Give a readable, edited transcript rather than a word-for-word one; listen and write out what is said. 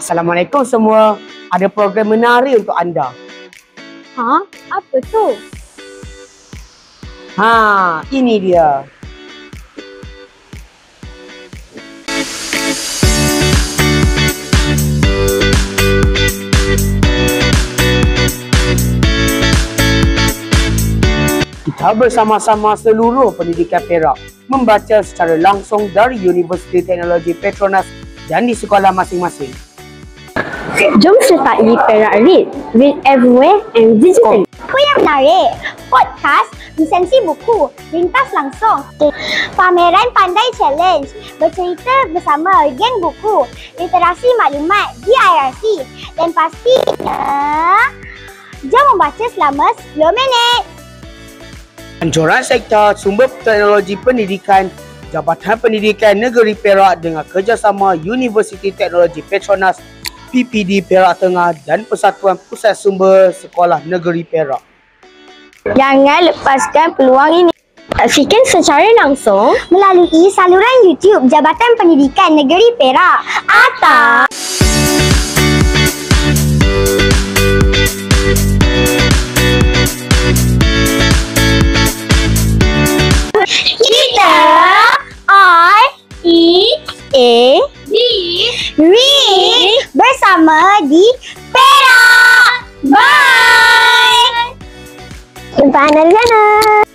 Assalamualaikum semua. Ada program menarik untuk anda. Ha? Apa tu? Ini dia. Kita bersama-sama seluruh pendidikan Perak membaca secara langsung dari Universiti Teknologi Petronas dan di sekolah masing-masing. Jom sertai Perak Read. Read everywhere and digitally. Apa yang menarik? Podcast, lisensi buku, ringkas langsung. Pameran Pandai Challenge, bercerita bersama Regen Buku, literasi maklumat GIRC. Dan pastinya, jom membaca selama 10 minit. Anjuran Sektor Sumber Teknologi Pendidikan Jabatan Pendidikan Negeri Perak dengan kerjasama Universiti Teknologi Petronas, PPD Perak Tengah dan Persatuan Pusat Sumber Sekolah Negeri Perak. Jangan lepaskan peluang ini. Saksikan secara langsung Melalui saluran YouTube Jabatan Pendidikan Negeri Perak atau kita Read bersama di Perak. Bye. jumpa anda di sana.